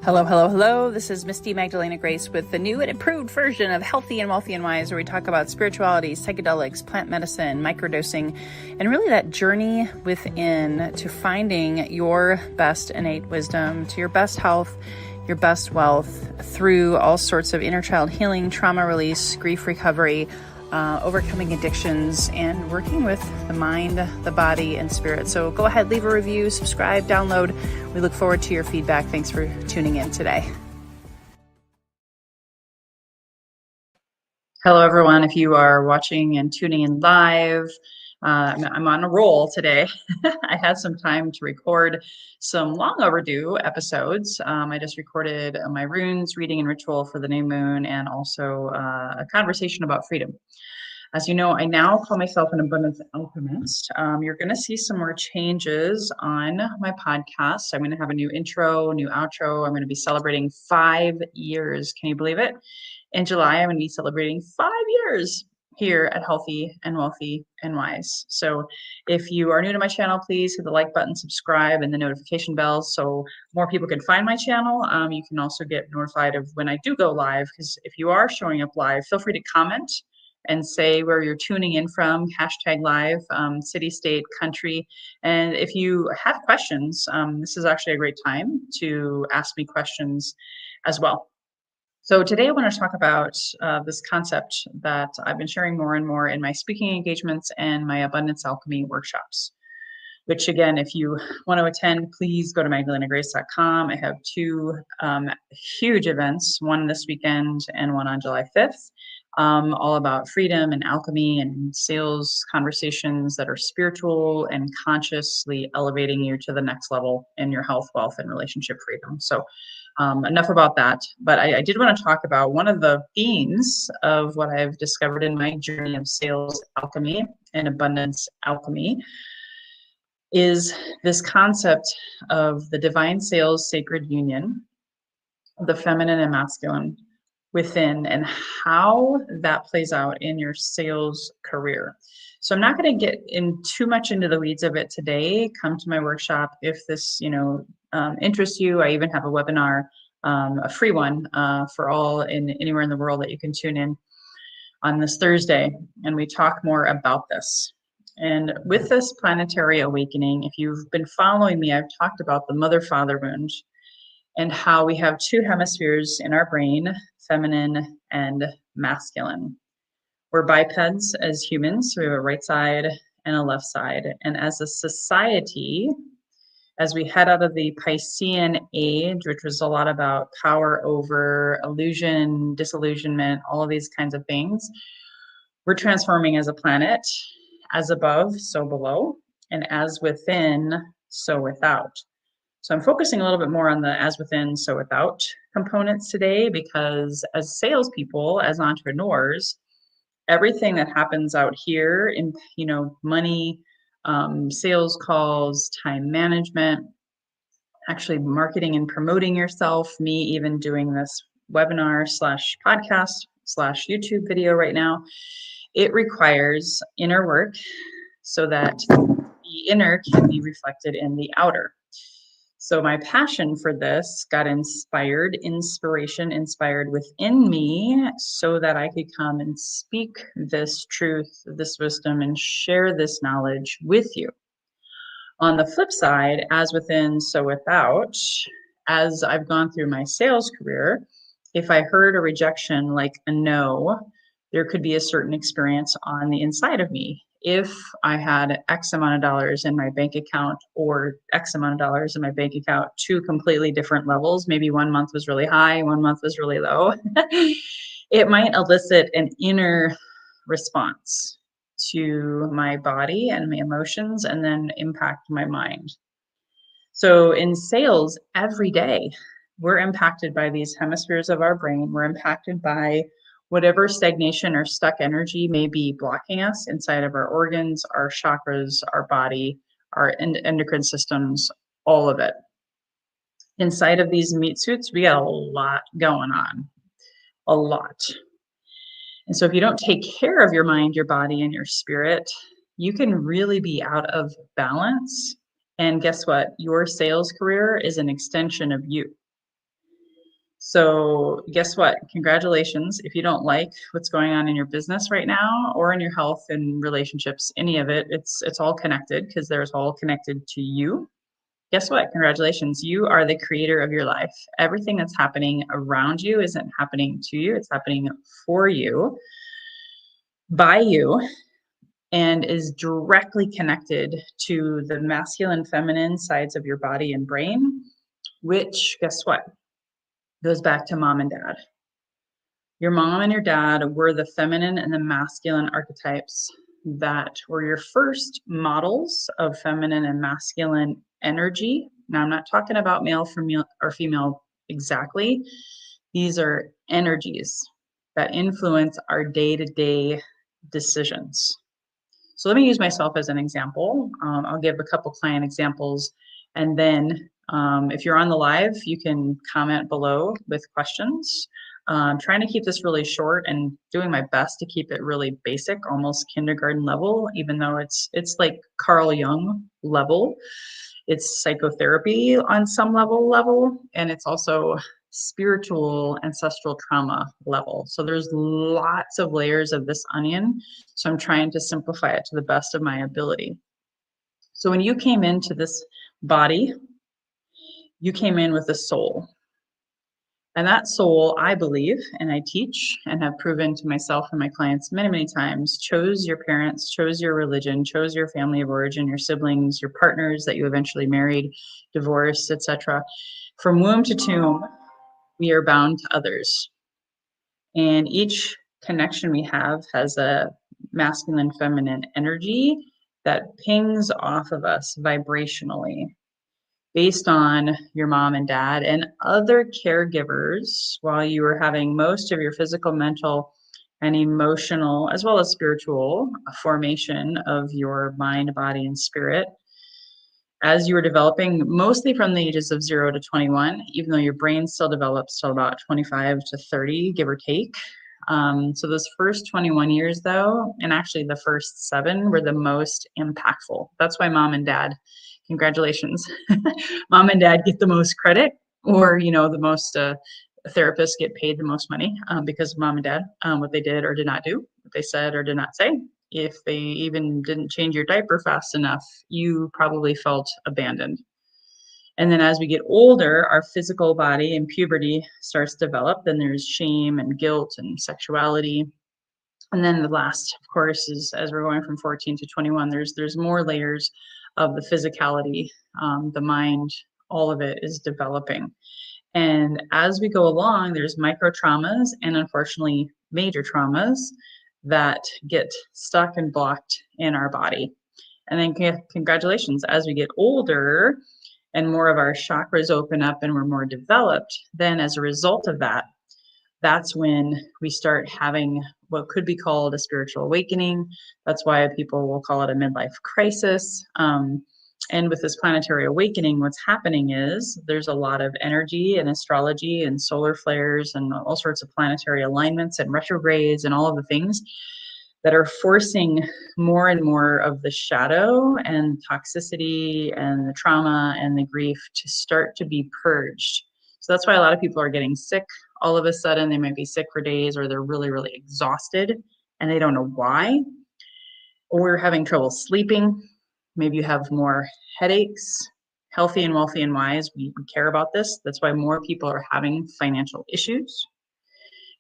Hello, hello, hello. This is Misty Magdalena Grace with the new and improved version of Healthy and Wealthy and Wise, where we talk about spirituality, psychedelics, plant medicine, microdosing, and really that journey within to finding your best innate wisdom, to your best health, your best wealth through all sorts of inner child healing, trauma release, grief recovery, overcoming addictions, and working with the mind, the body, and spirit. So go ahead, leave a review, subscribe, download. We look forward to your feedback. Thanks for tuning in today. Hello, everyone. If you are watching and tuning in live, I'm on a roll today. I had some time to record some long overdue episodes. I just recorded my runes, reading and ritual for the new moon, and also a conversation about freedom. As you know, I now call myself an abundance alchemist. You're going to see some more changes on my podcast. I'm going to have a new intro, new outro. I'm going to be celebrating 5 years. Can you believe it? In July, I'm going to be celebrating 5 years here at Healthy and Wealthy and Wise. So if you are new to my channel, please hit the like button, subscribe, and the notification bell so more people can find my channel. You can also get notified of when I do go live, because if you are showing up live, feel free to comment and say where you're tuning in from, hashtag live, city, state, country. And if you have questions, this is actually a great time to ask me questions as well. So today I want to talk about this concept that I've been sharing more and more in my speaking engagements and my abundance alchemy workshops, which again, if you want to attend, please go to magdalenagrace.com. I have 2 huge events, one this weekend and one on July 5th. All about freedom and alchemy and sales conversations that are spiritual and consciously elevating you to the next level in your health, wealth, and relationship freedom. So enough about that. But I did want to talk about one of the themes of what I've discovered in my journey of sales alchemy and abundance alchemy is this concept of the divine sales sacred union, the feminine and masculine within, and how that plays out in your sales career. So I'm not going to get in too much into the weeds of it today. Come to my workshop if this, interests you. I even have a webinar, a free one for all anywhere in the world that you can tune in on this Thursday, and we talk more about this. And with this planetary awakening, if you've been following me, I've talked about the mother-father wound and how we have 2 hemispheres in our brain, feminine and masculine. We're bipeds as humans, so we have a right side and a left side. And as a society, as we head out of the Piscean age, which was a lot about power over illusion, disillusionment, all of these kinds of things, we're transforming as a planet, as above, so below, and as within, so without. So I'm focusing a little bit more on the as within, so without components today, because as salespeople, as entrepreneurs, everything that happens out here in, money, sales calls, time management, actually marketing and promoting yourself, me even doing this webinar / podcast / YouTube video right now, it requires inner work so that the inner can be reflected in the outer. So my passion for this got inspired within me so that I could come and speak this truth, this wisdom, and share this knowledge with you. On the flip side, as within, so without, as I've gone through my sales career, if I heard a rejection like a no, there could be a certain experience on the inside of me. If I had X amount of dollars in my bank account or X amount of dollars in my bank account, 2 completely different levels, maybe one month was really high, one month was really low, it might elicit an inner response to my body and my emotions and then impact my mind. So in sales, every day, we're impacted by these hemispheres of our brain. We're impacted by whatever stagnation or stuck energy may be blocking us inside of our organs, our chakras, our body, our endocrine systems, all of it. Inside of these meat suits, we got a lot going on, a lot. And so if you don't take care of your mind, your body, and your spirit, you can really be out of balance. And guess what? Your sales career is an extension of you. So guess what? Congratulations. If you don't like what's going on in your business right now or in your health and relationships, any of it, it's all connected because there's all connected to you. Guess what? Congratulations. You are the creator of your life. Everything that's happening around you isn't happening to you. It's happening for you, by you, and is directly connected to the masculine, feminine sides of your body and brain, which, guess what? Goes back to mom and dad. Your mom and your dad were the feminine and the masculine archetypes that were your first models of feminine and masculine energy. Now, I'm not talking about male or female exactly. These are energies that influence our day-to-day decisions. So let me use myself as an example. I'll give a couple client examples, and then if you're on the live, you can comment below with questions. I'm trying to keep this really short and doing my best to keep it really basic, almost kindergarten level, even though it's like Carl Jung level. It's psychotherapy on some level, and it's also spiritual ancestral trauma level. So there's lots of layers of this onion. So I'm trying to simplify it to the best of my ability. So when you came into this body, you came in with a soul. And that soul, I believe, and I teach and have proven to myself and my clients many, many times, chose your parents, chose your religion, chose your family of origin, your siblings, your partners that you eventually married, divorced, etc. From womb to tomb, we are bound to others. And each connection we have has a masculine, feminine energy that pings off of us vibrationally based on your mom and dad and other caregivers while you were having most of your physical, mental, and emotional, as well as spiritual formation of your mind, body, and spirit as you were developing, mostly from the ages of 0 to 21, even though your brain still develops till about 25 to 30, give or take. So those first 21 years, though, and actually the first 7 were the most impactful. That's why mom and dad, congratulations, mom and dad get the most credit, or the most therapists get paid the most money because of mom and dad, what they did or did not do, what they said or did not say. If they even didn't change your diaper fast enough, you probably felt abandoned. And then as we get older, our physical body and puberty starts to develop. Then there's shame and guilt and sexuality. And then the last, of course, is as we're going from 14 to 21, there's more layers of the physicality, the mind, all of it is developing. And as we go along, there's micro traumas and unfortunately major traumas that get stuck and blocked in our body. And then congratulations, as we get older and more of our chakras open up and we're more developed, then as a result of that, that's when we start having what could be called a spiritual awakening. That's why people will call it a midlife crisis. And with this planetary awakening, what's happening is there's a lot of energy and astrology and solar flares and all sorts of planetary alignments and retrogrades and all of the things that are forcing more and more of the shadow and toxicity and the trauma and the grief to start to be purged. So that's why a lot of people are getting sick all of a sudden. They might be sick for days, or they're really, really exhausted and they don't know why, or having trouble sleeping. Maybe you have more headaches. Healthy and wealthy and wise, we care about this. That's why more people are having financial issues.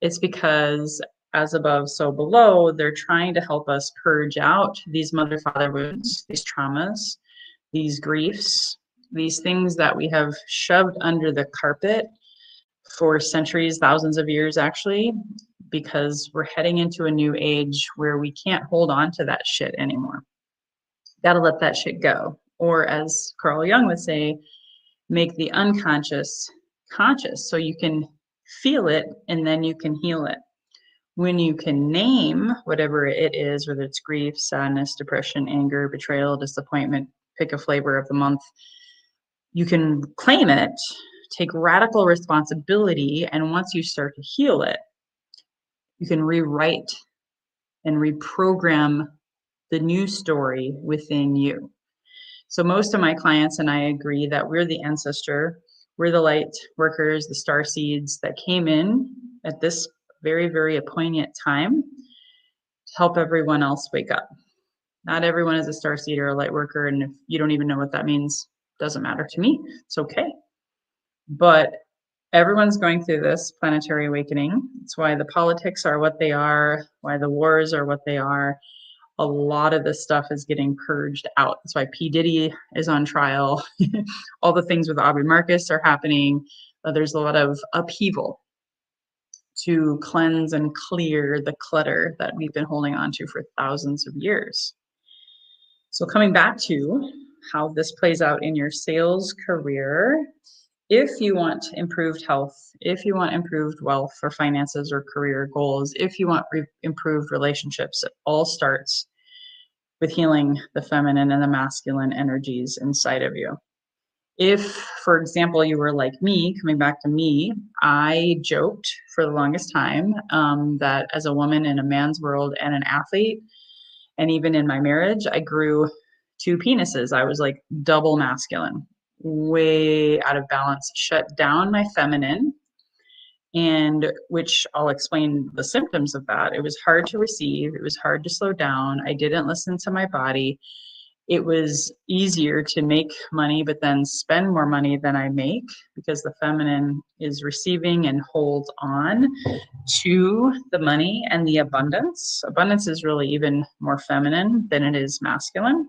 It's because as above, so below, they're trying to help us purge out these mother-father wounds, these traumas, these griefs, these things that we have shoved under the carpet for centuries, thousands of years, actually, because we're heading into a new age where we can't hold on to that shit anymore. Gotta let that shit go. Or as Carl Jung would say, make the unconscious conscious so you can feel it and then you can heal it. When you can name whatever it is, whether it's grief, sadness, depression, anger, betrayal, disappointment, pick a flavor of the month, you can claim it, take radical responsibility, and once you start to heal it, you can rewrite and reprogram the new story within you. So most of my clients and I agree that we're the ancestor We're the light workers, the star seeds that came in at this very, very poignant time to help everyone else wake up. Not everyone is a star seed or a light worker, and if you don't even know what that means, doesn't matter to me. It's okay. But everyone's going through this planetary awakening. It's why the politics are what they are, why the wars are what they are. A lot of this stuff is getting purged out. That's why P. Diddy is on trial. All the things with Aubrey Marcus are happening. There's a lot of upheaval to cleanse and clear the clutter that we've been holding on to for thousands of years. So coming back to how this plays out in your sales career, if you want improved health, if you want improved wealth or finances or career goals, if you want improved relationships, it all starts with healing the feminine and the masculine energies inside of you. If, for example, you were like me, coming back to me, I joked for the longest time that as a woman in a man's world and an athlete, and even in my marriage, I grew two penises. I was like double masculine, way out of balance, shut down my feminine, and which I'll explain the symptoms of that. It was hard to receive. It was hard to slow down. I didn't listen to my body. It was easier to make money, but then spend more money than I make because the feminine is receiving and holds on to the money and the abundance. Abundance is really even more feminine than it is masculine.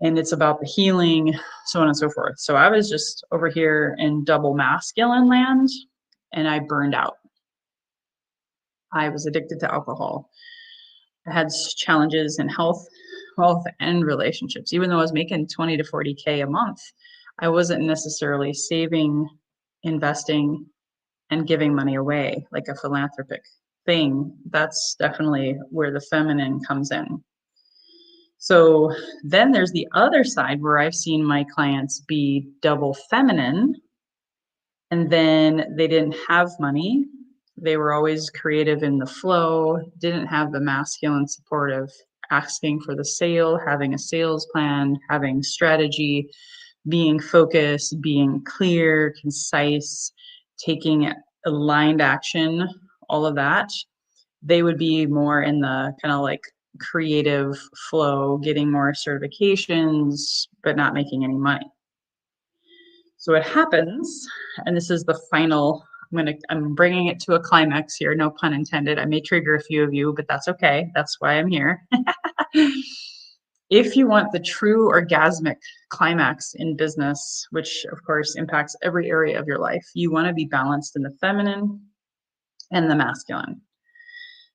And it's about the healing, so on and so forth. So I was just over here in double masculine land and I burned out. I was addicted to alcohol. I had challenges in health, wealth, and relationships. Even though I was making 20 to 40K a month, I wasn't necessarily saving, investing, and giving money away like a philanthropic thing. That's definitely where the feminine comes in. So then there's the other side where I've seen my clients be double feminine, and then they didn't have money. They were always creative in the flow, didn't have the masculine support of asking for the sale, having a sales plan, having strategy, being focused, being clear, concise, taking aligned action, all of that. They would be more in the kind of like creative flow, getting more certifications, but not making any money. So it happens, and this is the final, I'm bringing it to a climax here, no pun intended. I may trigger a few of you, but that's okay. That's why I'm here. If you want the true orgasmic climax in business, which of course impacts every area of your life, you want to be balanced in the feminine and the masculine.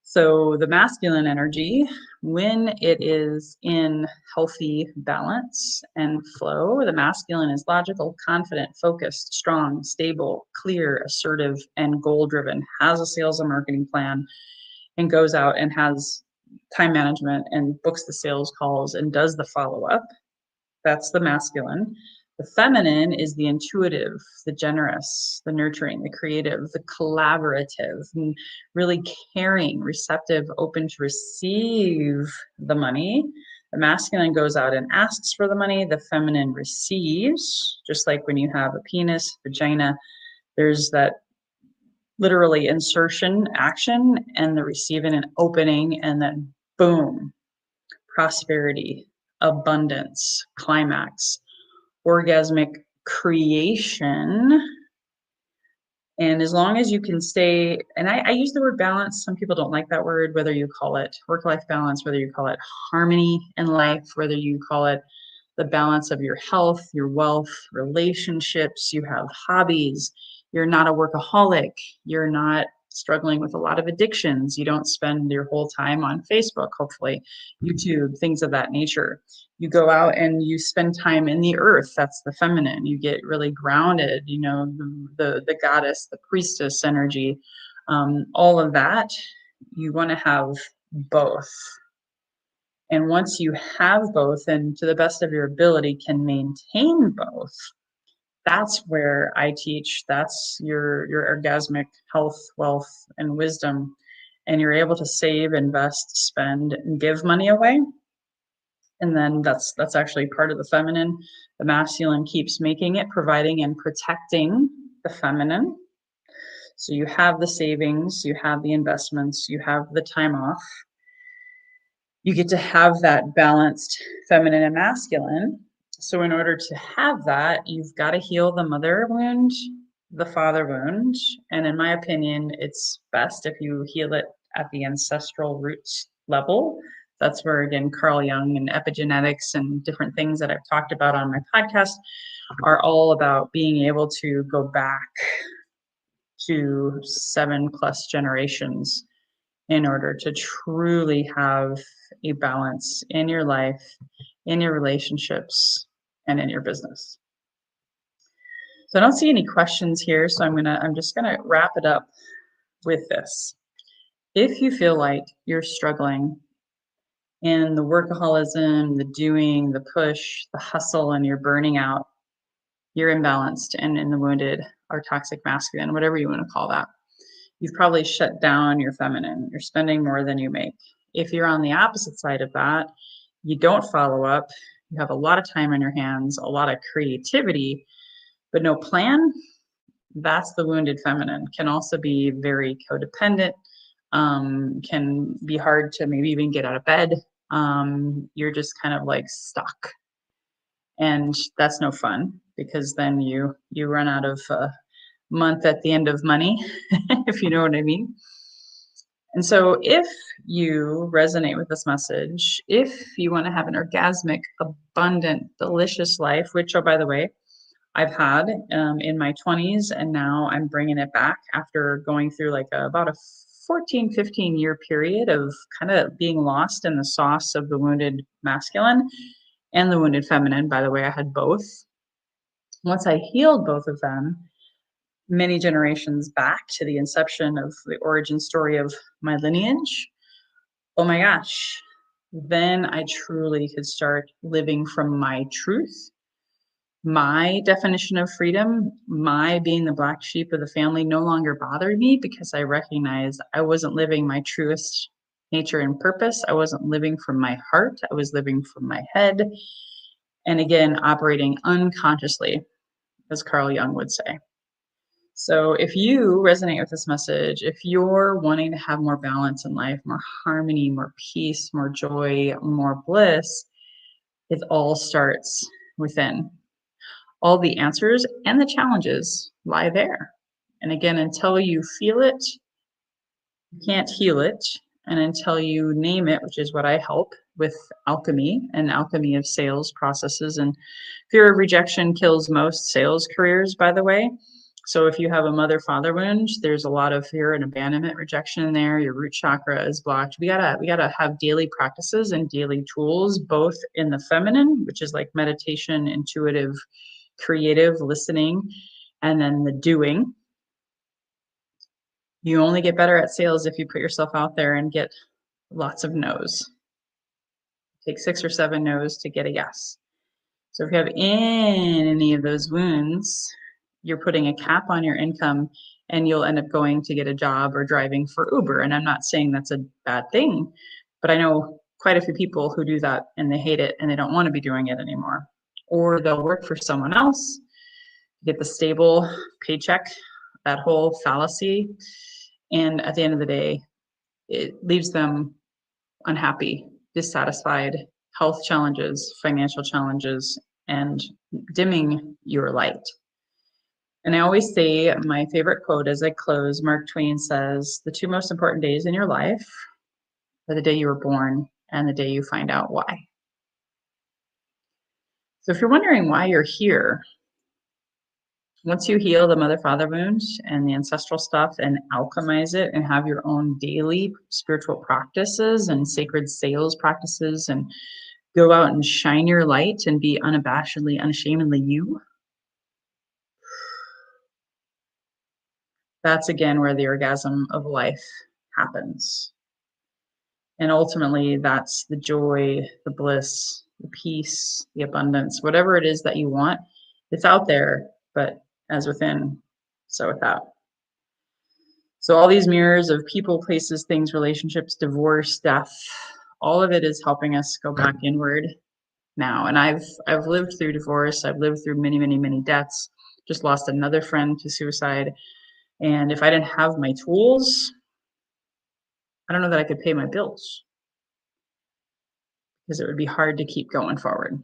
So the masculine energy, when it is in healthy balance and flow, the masculine is logical, confident, focused, strong, stable, clear, assertive, and goal-driven, has a sales and marketing plan, and goes out and has time management and books the sales calls and does the follow-up. That's the masculine. The feminine is the intuitive, the generous, the nurturing, the creative, the collaborative, and really caring, receptive, open to receive the money. The masculine goes out and asks for the money. The feminine receives, just like when you have a penis, vagina, there's that literally insertion action and the receiving and opening, and then boom, prosperity, abundance, climax, orgasmic creation. And as long as you can stay, and I use the word balance, some people don't like that word, whether you call it work-life balance, whether you call it harmony in life, whether you call it the balance of your health, your wealth, relationships, you have hobbies, you're not a workaholic, you're not struggling with a lot of addictions, you don't spend your whole time on Facebook, hopefully, YouTube, things of that nature. You go out and you spend time in the earth. That's the feminine. You get really grounded, you know, the goddess, the priestess energy, all of that. You want to have both. And once you have both and to the best of your ability can maintain both, that's where I teach. That's your orgasmic health, wealth, and wisdom. And you're able to save, invest, spend, and give money away. And then that's actually part of the feminine. The masculine keeps making it, providing and protecting the feminine. So you have the savings, you have the investments, you have the time off. You get to have that balanced feminine and masculine. So in order to have that, you've got to heal the mother wound, the father wound. And in my opinion, it's best if you heal it at the ancestral roots level. That's where, again, Carl Jung and epigenetics and different things that I've talked about on my podcast are all about being able to go back to 7+ generations in order to truly have a balance in your life, in your relationships, and in your business. So I don't see any questions here, so I'm just gonna wrap it up with this. If you feel like you're struggling in the workaholism, the doing, the push, the hustle, and you're burning out, you're imbalanced and in the wounded or toxic masculine, whatever you want to call that, you've probably shut down your feminine. You're spending more than you make. If you're on the opposite side of that, you don't follow up, you have a lot of time on your hands, a lot of creativity, but no plan, that's the wounded feminine. Can also be very codependent, can be hard to maybe even get out of bed. You're just kind of like stuck. And that's no fun, because then you run out of month at the end of money, if you know what I mean. And so if you resonate with this message, if you want to have an orgasmic, abundant, delicious life, which, oh, by the way, I've had in my 20s, and now I'm bringing it back after going through like about a 14, 15 year period of kind of being lost in the sauce of the wounded masculine and the wounded feminine. By the way, I had both. Once I healed both of them, many generations back to the inception of the origin story of my lineage, oh my gosh, then I truly could start living from my truth. My definition of freedom, my being the black sheep of the family, no longer bothered me, because I recognized I wasn't living my truest nature and purpose. I wasn't living from my heart. I was living from my head. And again, operating unconsciously, as Carl Jung would say. So if you resonate with this message, if you're wanting to have more balance in life, more harmony, more peace, more joy, more bliss, it all starts within. All the answers and the challenges lie there. And again, until you feel it, you can't heal it. And until you name it, which is what I help with alchemy, and alchemy of sales processes. And fear of rejection kills most sales careers, by the way. So if you have a mother-father wound, there's a lot of fear and abandonment, rejection in there. Your root chakra is blocked. We gotta have daily practices and daily tools, both in the feminine, which is like meditation, intuitive, creative listening, and then the doing. You only get better at sales if you put yourself out there and get lots of no's. Take 6 or 7 no's to get a yes. So if you have any of those wounds, you're putting a cap on your income, and you'll end up going to get a job or driving for Uber. And I'm not saying that's a bad thing, but I know quite a few people who do that and they hate it and they don't want to be doing it anymore. Or they'll work for someone else, get the stable paycheck, that whole fallacy. And at the end of the day, it leaves them unhappy, dissatisfied, health challenges, financial challenges, and dimming your light. And I always say my favorite quote as I close. Mark Twain says, "The 2 most important days in your life are the day you were born and the day you find out why." So if you're wondering why you're here, once you heal the mother-father wound and the ancestral stuff and alchemize it and have your own daily spiritual practices and sacred sales practices and go out and shine your light and be unabashedly, unashamedly you, that's again where the orgasm of life happens. And ultimately, that's the joy, the bliss, the peace, the abundance, whatever it is that you want. It's out there, but as within, so without. So all these mirrors of people, places, things, relationships, divorce, death, all of it is helping us go back inward now. And I've lived through divorce. I've lived through many, many, many deaths. Just lost another friend to suicide. And if I didn't have my tools, I don't know that I could pay my bills, because it would be hard to keep going forward.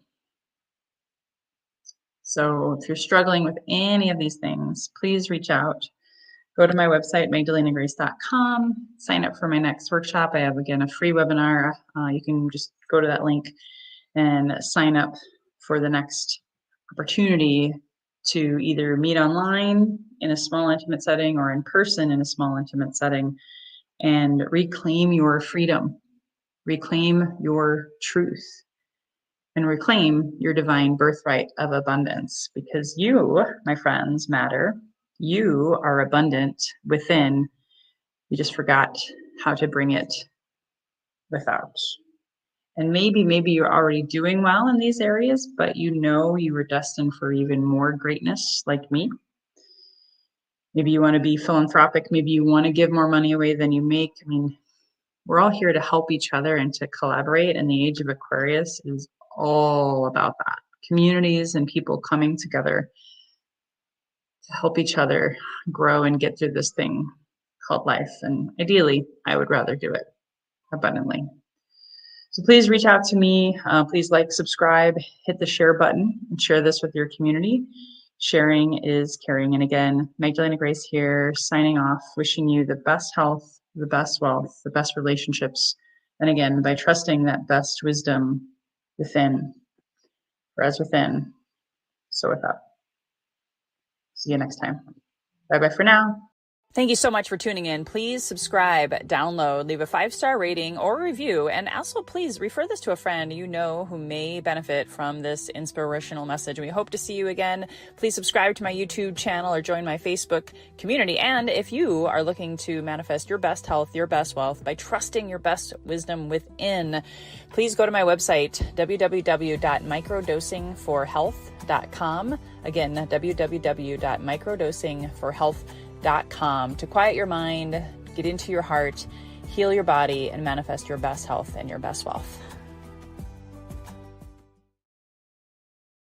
So if you're struggling with any of these things, please reach out. Go to my website, magdalenagrace.com, sign up for my next workshop. I have, again, a free webinar. You can just go to that link and sign up for the next opportunity to either meet online in a small intimate setting or in person in a small intimate setting, and reclaim your freedom, reclaim your truth, and reclaim your divine birthright of abundance. Because you, my friends, matter. You are abundant within. You just forgot how to bring it without. And maybe you're already doing well in these areas, but you know you were destined for even more greatness, like me. Maybe you want to be philanthropic. Maybe you want to give more money away than you make. I mean, we're all here to help each other and to collaborate. And the age of Aquarius is all about that. Communities and people coming together to help each other grow and get through this thing called life. And ideally, I would rather do it abundantly. So please reach out to me. Please like, subscribe, hit the share button, and share this with your community. Sharing is caring. And again, Magdalena Grace here, signing off, wishing you the best health, the best wealth, the best relationships. And again, by trusting that best wisdom within, for as within, so without. See you next time. Bye-bye for now. Thank you so much for tuning in. Please subscribe, download, leave a 5-star rating or review, and also please refer this to a friend you know who may benefit from this inspirational message. We hope to see you again. Please subscribe to my YouTube channel or join my Facebook community. And if you are looking to manifest your best health, your best wealth by trusting your best wisdom within, please go to my website, www.microdosingforhealth.com. Again, www.microdosingforhealth.com. to quiet your mind, get into your heart, heal your body, and manifest your best health and your best wealth.